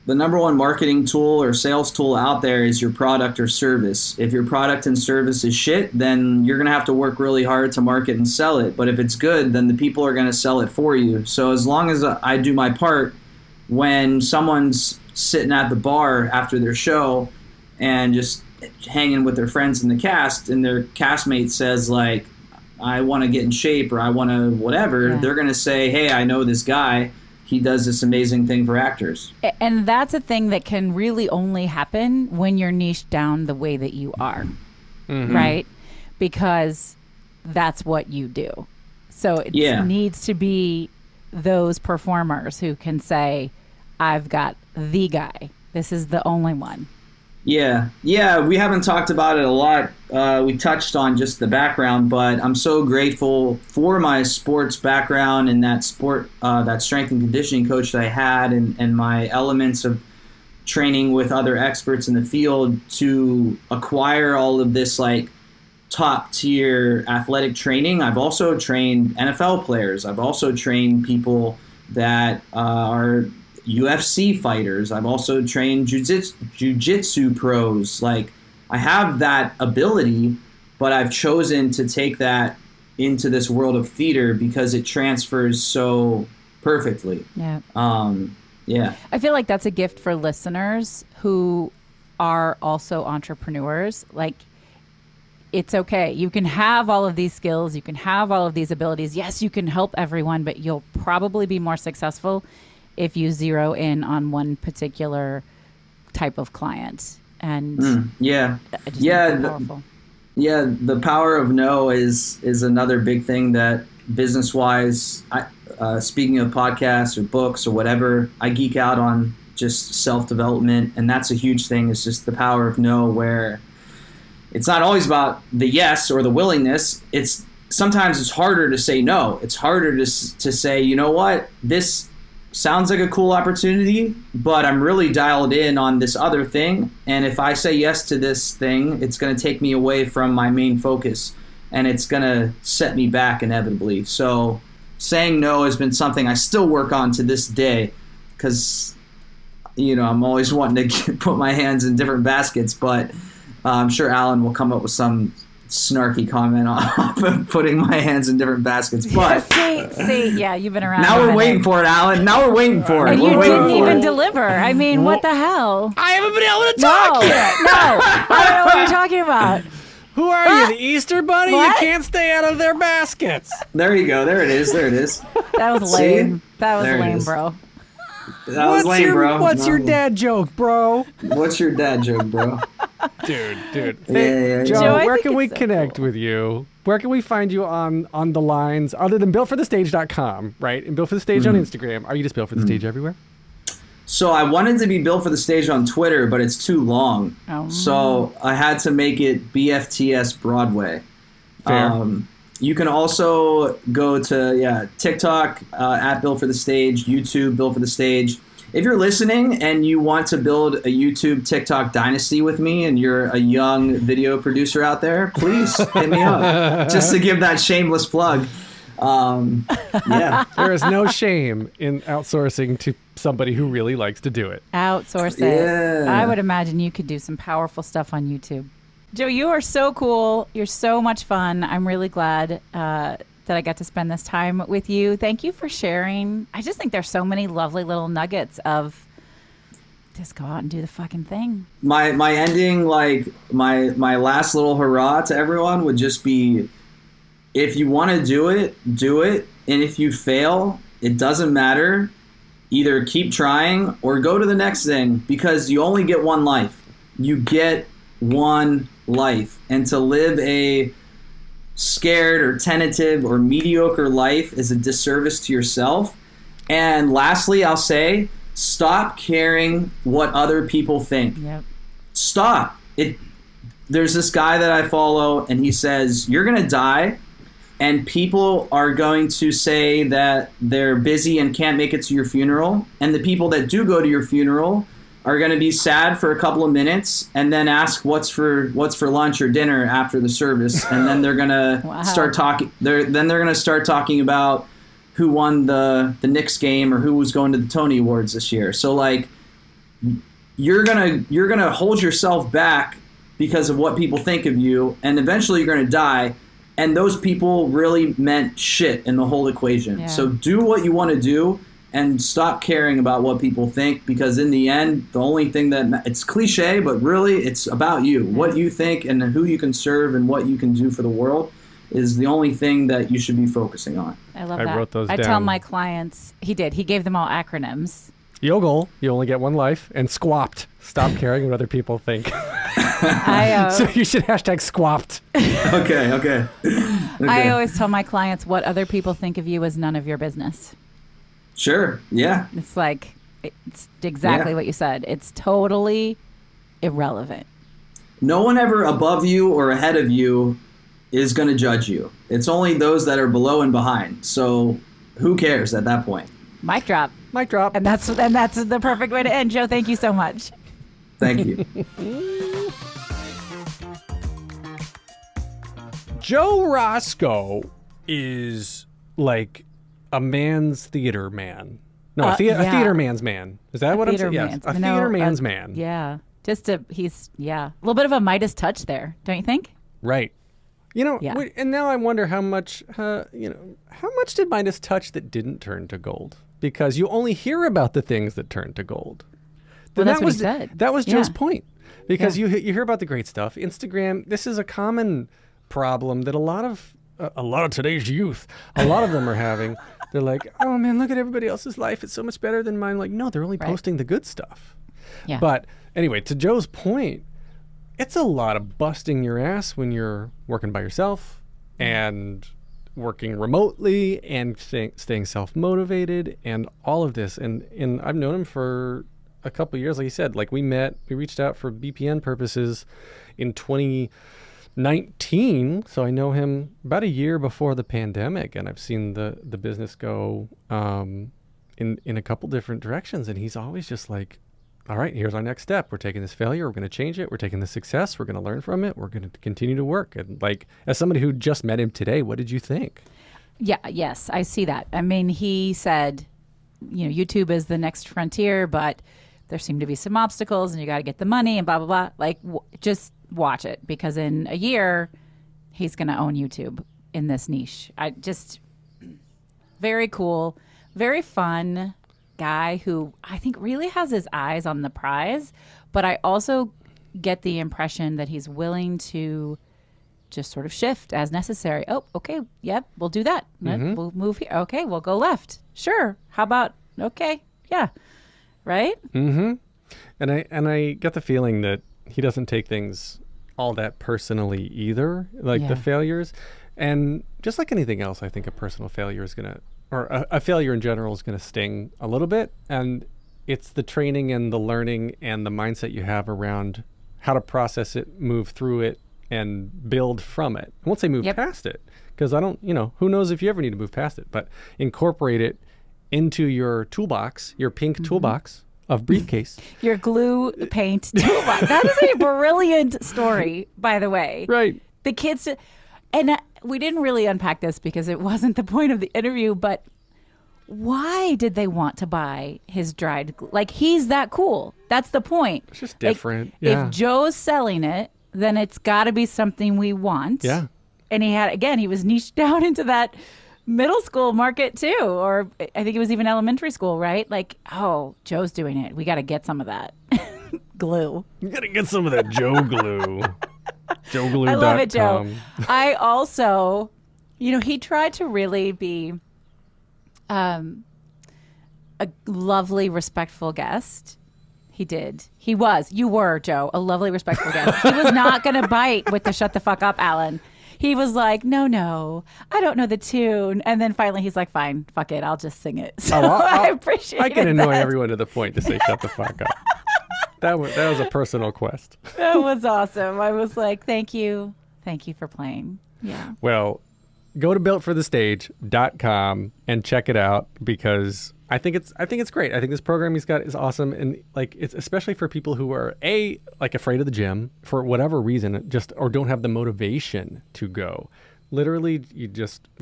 number one marketing tool or sales tool out there is your product or service. If your product and service is shit, then you're going to have to work really hard to market and sell it. But if it's good, then the people are going to sell it for you. So as long as I do my part, when someone's sitting at the bar after their show and just hanging with their friends in the cast and their castmate says, like, I want to get in shape or I want to whatever, they're going to say, hey, I know this guy. He does this amazing thing for actors. And that's a thing that can really only happen when you're niched down the way that you are, right? Because that's what you do. So it needs to be those performers who can say, I've got the guy. This is the only one. Yeah, we haven't talked about it a lot. We touched on just the background, but I'm so grateful for my sports background and that strength and conditioning coach that I had and my elements of training with other experts in the field to acquire all of this like top tier athletic training. I've also trained NFL players. I've also trained people that are UFC fighters. I've also trained jiu-jitsu pros. Like, I have that ability, but I've chosen to take that into this world of theater because it transfers so perfectly. Yeah. I feel like that's a gift for listeners who are also entrepreneurs. Like, it's okay. You can have all of these skills. You can have all of these abilities. Yes, you can help everyone, but you'll probably be more successful if you zero in on one particular type of client. And the power of no is another big thing that business wise, speaking of podcasts or books or whatever, I geek out on just self-development. And that's a huge thing. It's just the power of no, where it's not always about the yes or the willingness. Sometimes it's harder to say no. It's harder to say, you know what, this sounds like a cool opportunity, but I'm really dialed in on this other thing. And if I say yes to this thing, it's going to take me away from my main focus and it's going to set me back inevitably. So saying no has been something I still work on to this day because, I'm always wanting to put my hands in different baskets, but I'm sure Alan will come up with some snarky comment on putting my hands in different baskets, but you've been around. Now we're waiting for it, Alan. Now we're waiting for it. And you didn't even deliver. I mean, what the hell? I haven't been able to talk yet. No, I don't know what you're talking about. Who are you, the Easter Bunny? What? You can't stay out of their baskets. There you go. There it is. That was lame. That was lame, bro. That was lame, bro. What's your dad joke, bro? What's your dad joke, bro? Dude. Yeah. Joe, where can we connect with you? Where can we find you on the lines other than builtforthestage.com, right? And Built for the Stage on Instagram. Are you just Built for the Stage everywhere? So I wanted to be Built for the Stage on Twitter, but it's too long. So I had to make it BFTS Broadway. Fair. You can also go to TikTok at Built for the Stage, YouTube Built for the Stage. If you're listening and you want to build a YouTube TikTok dynasty with me and you're a young video producer out there, please hit me up. Just to give that shameless plug. There is no shame in outsourcing to somebody who really likes to do it. Outsource it. I would imagine you could do some powerful stuff on YouTube. Joe, you are so cool. You're so much fun. I'm really glad that I got to spend this time with you. Thank you for sharing. I just think there's so many lovely little nuggets of just go out and do the fucking thing. My ending, like my last little hurrah to everyone would just be, if you want to do it, do it. And if you fail, it doesn't matter. Either keep trying or go to the next thing, because you only get one life. You get one life. And to live a scared or tentative or mediocre life is a disservice to yourself. And lastly, I'll say, stop caring what other people think. Yep. Stop. There's this guy that I follow, and he says, you're going to die, and people are going to say that they're busy and can't make it to your funeral. And the people that do go to your funeral are going to be sad for a couple of minutes and then ask what's for lunch or dinner after the service, and then they're going to start talking. Then they're going to start talking about who won the Knicks game or who was going to the Tony Awards this year. So like you're gonna hold yourself back because of what people think of you, and eventually you're gonna die. And those people really meant shit in the whole equation. Yeah. So do what you want to do and stop caring about what people think, because in the end, the only thing that it's cliche, but really it's about you. Yeah. What you think and who you can serve and what you can do for the world is the only thing that you should be focusing on. I love that. I wrote those down. I tell my clients, he gave them all acronyms. YOGL, you only get one life, and SQUAPT, stop caring what other people think. So you should hashtag SQUAPT. Okay. I always tell my clients what other people think of you is none of your business. Sure, yeah. It's like, it's exactly what you said. It's totally irrelevant. No one ever above you or ahead of you is going to judge you. It's only those that are below and behind. So who cares at that point? Mic drop. Mic drop. And that's the perfect way to end. Joe, thank you so much. Thank you. Joe Rosko is like a man's theater man. No, a theater man's man. Is that what I'm saying? Yes, a theater man's man. Yeah. He's a little bit of a Midas touch there, don't you think? Right. You know, and now I wonder how much did Midas touch that didn't turn to gold? Because you only hear about the things that turn to gold. Well, that's what he said. That was Joe's point. Because you hear about the great stuff. Instagram, this is a common problem that a lot of today's youth, a lot of them are having. They're like, oh man, look at everybody else's life. It's so much better than mine. Like, no, they're only posting the good stuff. Yeah. But anyway, to Joe's point, it's a lot of busting your ass when you're working by yourself and working remotely and staying self-motivated and all of this. And I've known him for a couple of years. Like you said, like we reached out for BPN purposes in 2019. So I know him about a year before the pandemic, and I've seen the business go in a couple different directions. And he's always just like, all right, here's our next step. We're taking this failure. We're going to change it. We're taking the success. We're going to learn from it. We're going to continue to work. And like, as somebody who just met him today, what did you think? Yeah, yes, I see that. I mean, he said, YouTube is the next frontier, but there seem to be some obstacles and you got to get the money and blah, blah, blah. Like, just watch it, because in a year, he's going to own YouTube in this niche. Very cool, very fun guy who I think really has his eyes on the prize, but I also get the impression that he's willing to just sort of shift as necessary. Oh, okay, yep, we'll do that. Mm-hmm. We'll move here. Okay, we'll go left. Sure. How about, okay, yeah, right? Mm-hmm. And I get the feeling that he doesn't take things all that personally either, like the failures. And just like anything else, I think a personal failure is going to, or a failure in general is going to sting a little bit. And it's the training and the learning and the mindset you have around how to process it, move through it, and build from it. I won't say move past it, because I don't, who knows if you ever need to move past it, but incorporate it into your toolbox, your pink toolbox of briefcase. Your glue paint toolbox. That is a brilliant story, by the way. Right. The kids, and we didn't really unpack this because it wasn't the point of the interview, but why did they want to buy his dried glue? Like, he's that cool. That's the point. It's just different. Like, if Joe's selling it, then it's got to be something we want. Yeah. And he was niched down into that middle school market too, or I think it was even elementary school, right? Like, oh, Joe's doing it. We got to get some of that glue. You got to get some of that Joe glue. JoeGlue.com. I love it, Joe. I also, he tried to really be a lovely, respectful guest. He did. He was. You were, Joe, a lovely, respectful guest. He was not going to bite with the shut the fuck up, Alan. He was like, no, I don't know the tune. And then finally he's like, fine, fuck it, I'll just sing it. So I appreciate it. I can annoy everyone to the point to say shut the fuck up. That was a personal quest. That was awesome. I was like, thank you for playing. Yeah. Well, go to builtforthestage.com and check it out, because I think it's great. I think this program he's got is awesome, and like it's especially for people who are like afraid of the gym for whatever reason, or don't have the motivation to go. Literally, you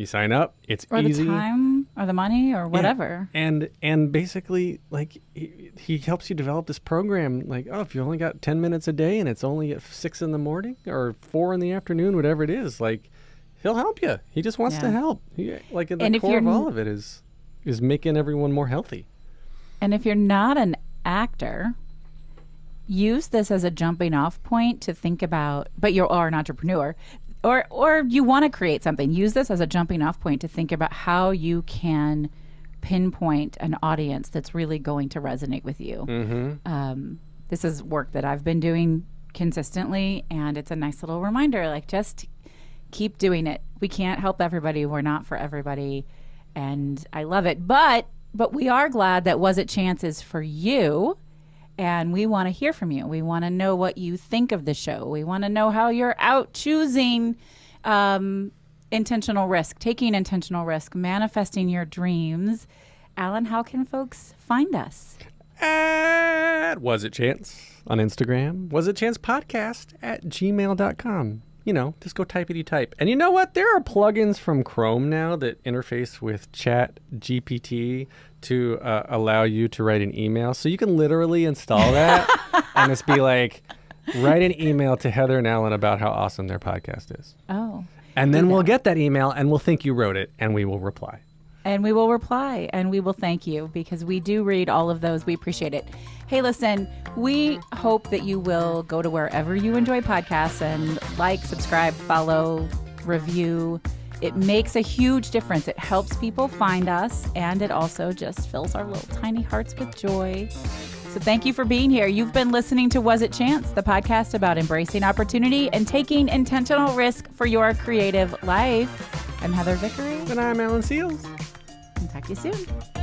sign up. It's easy. Or the time, or the money, or whatever. Yeah. And basically, like he helps you develop this program. Like, if you only got 10 minutes a day, and it's only at 6 in the morning or 4 in the afternoon, whatever it is, like he'll help you. He just wants to help. Like the core of all of it is making everyone more healthy. And if you're not an actor, use this as a jumping off point to think about. But you are an entrepreneur. Or you want to create something, use this as a jumping off point to think about how you can pinpoint an audience that's really going to resonate with you. Mm-hmm. This is work that I've been doing consistently, and it's a nice little reminder, like just keep doing it. We can't help everybody. We're not for everybody. And I love it. But we are glad that Was It Chances for you. And we want to hear from you. We want to know what you think of the show. We want to know how you're out choosing intentional risk, taking intentional risk, manifesting your dreams. Alan, how can folks find us? At Was It Chance on Instagram. Was It Chance Podcast at gmail.com. Just go type. And you know what? There are plugins from Chrome now that interface with Chat GPT to allow you to write an email. So you can literally install that and just be like, write an email to Heather and Alan about how awesome their podcast is. Oh. And then we'll get that email and we'll think you wrote it and we will reply. And we will reply and we will thank you because we do read all of those. We appreciate it. Hey, listen, we hope that you will go to wherever you enjoy podcasts and like, subscribe, follow, review. It makes a huge difference. It helps people find us, and it also just fills our little tiny hearts with joy. So thank you for being here. You've been listening to Was It Chance, the podcast about embracing opportunity and taking intentional risk for your creative life. I'm Heather Vickery. And I'm Alan Seals. And talk to you soon.